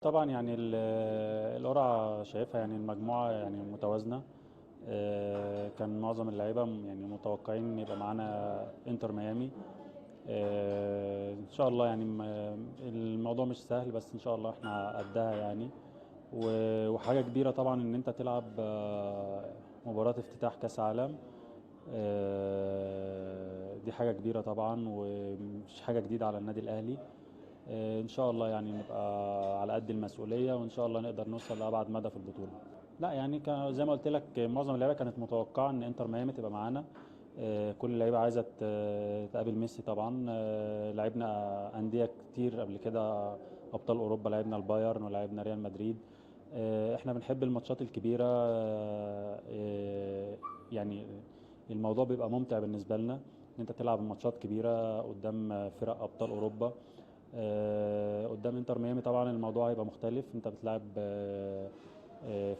طبعا يعني القرعة شايفها يعني المجموعة يعني متوازنة. كان معظم اللعيبة يعني متوقعين ان يبقى معانا انتر ميامي. ان شاء الله يعني الموضوع مش سهل، بس ان شاء الله احنا قدها يعني. وحاجة كبيرة طبعا ان انت تلعب مباراة افتتاح كأس عالم. دي حاجة كبيرة طبعا، ومش حاجة جديدة على النادي الأهلي. ان شاء الله يعني نبقى على قد المسؤوليه، وان شاء الله نقدر نوصل لابعد مدى في البطوله. لا يعني كان زي ما قلت لك، معظم اللعيبه كانت متوقعه ان انتر ميامي تبقى معانا. كل اللعيبه عايزه تقابل ميسي طبعا. لعبنا انديه كتير قبل كده، ابطال اوروبا، لعبنا البايرن ولعبنا ريال مدريد. احنا بنحب الماتشات الكبيره. يعني الموضوع بيبقى ممتع بالنسبه لنا ان انت تلعب ماتشات كبيره قدام فرق ابطال اوروبا. قدام انتر ميامي طبعا الموضوع هيبقى مختلف، انت بتلعب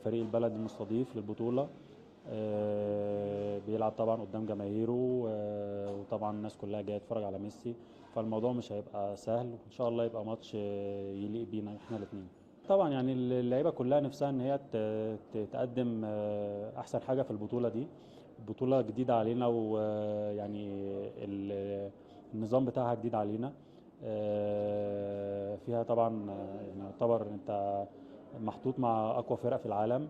فريق البلد المستضيف للبطولة. بيلعب طبعا قدام جماهيره، وطبعا الناس كلها جايه تتفرج على ميسي. فالموضوع مش هيبقى سهل، وان شاء الله يبقى ماتش يليق بينا احنا الاثنين. طبعا يعني اللعيبه كلها نفسها ان هي تقدم احسن حاجه في البطوله دي. بطوله جديده علينا، ويعني النظام بتاعها جديد علينا. فيها طبعا يعني يعتبر انت محطوط مع اقوى فرق في العالم،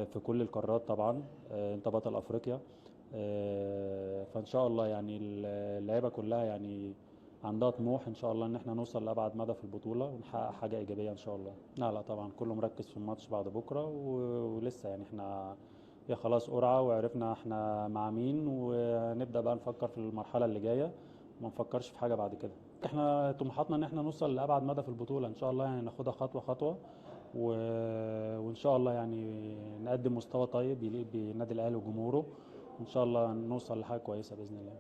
في كل القارات طبعا. انت بطل افريقيا. فان شاء الله يعني اللعيبه كلها يعني عندها طموح ان شاء الله ان احنا نوصل لابعد مدى في البطوله ونحقق حاجه ايجابيه ان شاء الله. لا لا طبعا كله مركز في الماتش بعد بكره، ولسه يعني احنا هي خلاص قرعه وعرفنا احنا مع مين، ونبدا بقى نفكر في المرحله اللي جايه. ما نفكرش في حاجه بعد كده. احنا طموحاتنا ان احنا نوصل لابعد مدى في البطوله ان شاء الله، يعني ناخدها خطوه خطوه. و... وان شاء الله يعني نقدم مستوى طيب يليق بالنادي الاهلي وجمهوره، وان شاء الله نوصل لحاجه كويسه باذن الله.